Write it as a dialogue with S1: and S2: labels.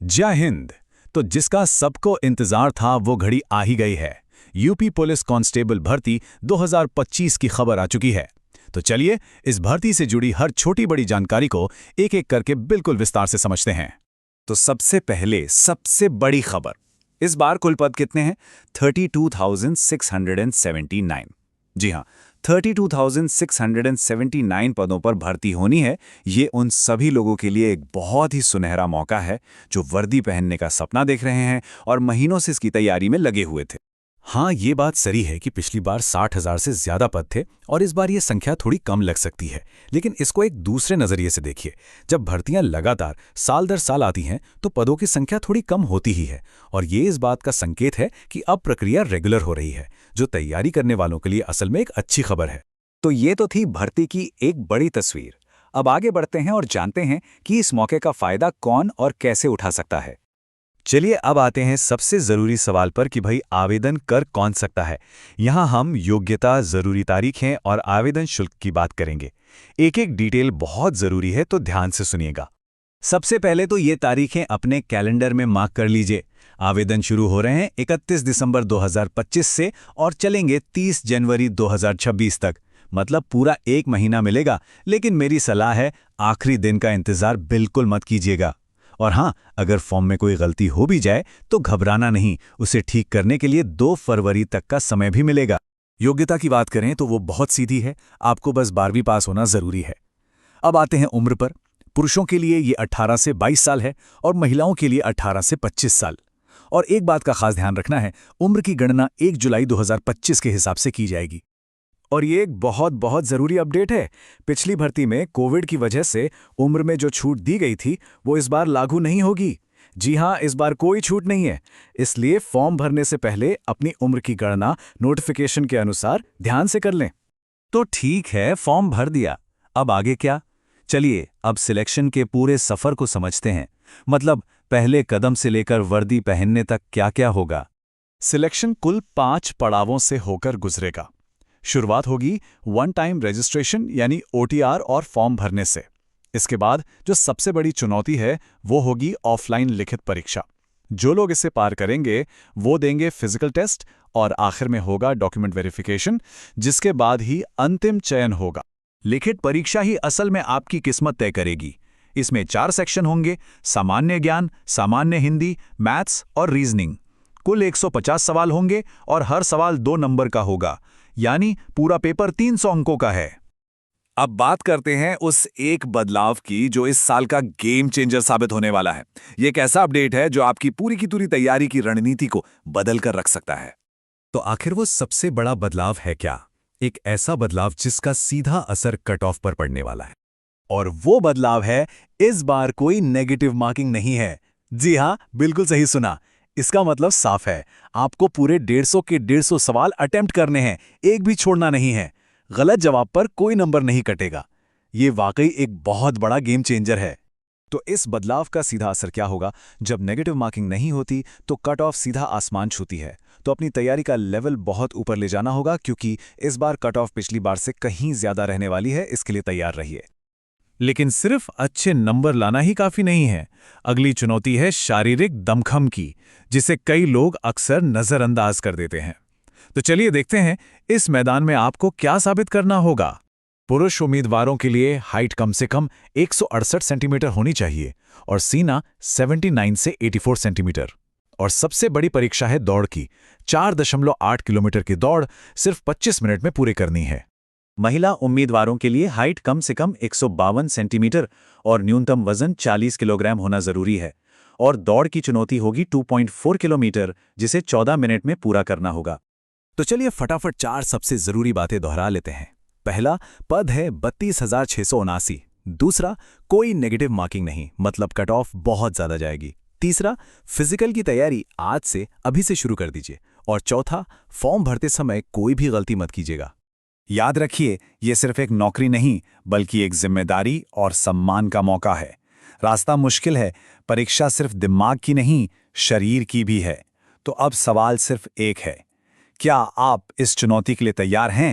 S1: जय हिंद। तो जिसका सबको इंतजार था वो घड़ी आ ही गई है। यूपी पुलिस कांस्टेबल भर्ती 2025 की खबर आ चुकी है। तो चलिए इस भर्ती से जुड़ी हर छोटी बड़ी जानकारी को एक एक करके बिल्कुल विस्तार से समझते हैं।
S2: तो सबसे पहले सबसे बड़ी खबर, इस बार कुल पद कितने हैं? 32,679। जी हाँ, 32,679 पदों पर भर्ती होनी है। ये उन सभी लोगों के लिए एक बहुत ही सुनहरा मौका है जो वर्दी पहनने का सपना देख रहे हैं और महीनों से इसकी तैयारी में लगे हुए थे।
S1: हाँ, ये बात सही है कि पिछली बार 60,000 से ज्यादा पद थे और इस बार ये संख्या थोड़ी कम लग सकती है, लेकिन इसको एक दूसरे नजरिए से देखिए। जब भर्तियां लगातार साल दर साल आती हैं तो पदों की संख्या थोड़ी कम होती ही है, और ये इस बात का संकेत है कि अब प्रक्रिया रेगुलर हो रही है, जो तैयारी करने वालों के लिए असल में एक अच्छी खबर है।
S2: तो ये तो थी भर्ती की एक बड़ी तस्वीर। अब आगे बढ़ते हैं और जानते हैं कि इस मौके का फायदा कौन और कैसे उठा सकता है।
S1: चलिए अब आते हैं सबसे जरूरी सवाल पर कि भाई आवेदन कर कौन सकता है। यहाँ हम योग्यता, जरूरी तारीखें और आवेदन शुल्क की बात करेंगे। एक एक डिटेल बहुत जरूरी है, तो ध्यान से सुनिएगा। सबसे पहले तो ये तारीखें अपने कैलेंडर में मार्क कर लीजिए। आवेदन शुरू हो रहे हैं 31 दिसंबर 2025 से और चलेंगे 30 जनवरी 2026 तक। मतलब पूरा एक महीना मिलेगा, लेकिन मेरी सलाह है आखिरी दिन का इंतजार बिल्कुल मत कीजिएगा। और हाँ, अगर फॉर्म में कोई गलती हो भी जाए तो घबराना नहीं, उसे ठीक करने के लिए 2 फरवरी तक का समय भी मिलेगा। योग्यता की बात करें तो वो बहुत सीधी है, आपको बस 12वीं पास होना जरूरी है। अब आते हैं उम्र पर। पुरुषों के लिए ये 18 से 22 साल है और महिलाओं के लिए 18 से 25 साल। और एक बात का खास ध्यान रखना है, उम्र की गणना 1 जुलाई 2025 के हिसाब से की जाएगी। और ये एक बहुत बहुत ज़रूरी अपडेट है। पिछली भर्ती में कोविड की वजह से उम्र में जो छूट दी गई थी वो इस बार लागू नहीं होगी। जी हाँ, इस बार कोई छूट नहीं है। इसलिए फॉर्म भरने से पहले अपनी उम्र की गणना नोटिफिकेशन के अनुसार ध्यान से कर लें।
S2: तो ठीक है, फॉर्म भर दिया, अब आगे क्या? चलिए अब सिलेक्शन के पूरे सफर को समझते हैं। मतलब पहले कदम से लेकर वर्दी पहनने तक क्या क्या होगा।
S1: सिलेक्शन कुल 5 पड़ावों से होकर गुजरेगा। शुरुआत होगी वन टाइम रजिस्ट्रेशन यानी OTR और फॉर्म भरने से। इसके बाद जो सबसे बड़ी चुनौती है वो होगी ऑफलाइन लिखित परीक्षा। जो लोग इसे पार करेंगे वो देंगे फिजिकल टेस्ट और आखिर में होगा डॉक्यूमेंट वेरिफिकेशन, जिसके बाद ही अंतिम चयन होगा।
S2: लिखित परीक्षा ही असल में आपकी किस्मत तय करेगी। इसमें 4 सेक्शन होंगे: सामान्य ज्ञान, सामान्य हिंदी, मैथ्स और रीजनिंग। कुल 150 सवाल होंगे और हर सवाल 2 नंबर का होगा, यानी पूरा पेपर 300 अंकों का है। अब बात करते हैं उस एक बदलाव की जो इस साल का गेम चेंजर साबित होने वाला है। ये एक ऐसा अपडेट है जो आपकी पूरी की पूरी तैयारी की रणनीति को बदल कर रख सकता है।
S1: तो आखिर वो सबसे बड़ा बदलाव है क्या? एक ऐसा बदलाव जिसका सीधा असर कट ऑफ पर पड़ने वाला है। और वो बदलाव है, इस बार कोई नेगेटिव मार्किंग नहीं है। जी हाँ, बिल्कुल सही सुना। इसका मतलब साफ है, आपको पूरे 150 के 150 सवाल अटेम्प्ट करने हैं, एक भी छोड़ना नहीं है। गलत जवाब पर कोई नंबर नहीं कटेगा। ये वाकई एक बहुत बड़ा गेम चेंजर है। तो इस बदलाव का सीधा असर क्या होगा? जब नेगेटिव मार्किंग नहीं होती तो कट ऑफ सीधा आसमान छूती है। तो अपनी तैयारी का लेवल बहुत ऊपर ले जाना होगा, क्योंकि इस बार कट ऑफ पिछली बार से कहीं ज्यादा रहने वाली है। इसके लिए तैयार रहिए। लेकिन सिर्फ अच्छे नंबर लाना ही काफी नहीं है। अगली चुनौती है शारीरिक दमखम की, जिसे कई लोग अक्सर नजरअंदाज कर देते हैं। तो चलिए देखते हैं इस मैदान में आपको क्या साबित करना होगा। पुरुष उम्मीदवारों के लिए हाइट कम से कम 168 सेंटीमीटर होनी चाहिए और सीना 79 से 84 सेंटीमीटर। और सबसे बड़ी परीक्षा है दौड़ की। 4.8 किलोमीटर की दौड़ सिर्फ 25 मिनट में पूरी करनी है।
S2: महिला उम्मीदवारों के लिए हाइट कम से कम 152 सेंटीमीटर और न्यूनतम वजन 40 किलोग्राम होना जरूरी है। और दौड़ की चुनौती होगी 2.4 किलोमीटर, जिसे 14 मिनट में पूरा करना होगा।
S1: तो चलिए फटाफट 4 सबसे जरूरी बातें दोहरा लेते हैं। पहला, पद है 32,679। दूसरा, कोई नेगेटिव मार्किंग नहीं, मतलब कट ऑफ बहुत ज्यादा जाएगी। तीसरा, फिजिकल की तैयारी आज से अभी से शुरू कर दीजिए। और चौथा, फॉर्म भरते समय कोई भी गलती मत कीजिएगा।
S2: याद रखिए, ये सिर्फ एक नौकरी नहीं बल्कि एक जिम्मेदारी और सम्मान का मौका है। रास्ता मुश्किल है, परीक्षा सिर्फ दिमाग की नहीं, शरीर की भी है। तो अब सवाल सिर्फ एक है, क्या आप इस चुनौती के लिए तैयार हैं?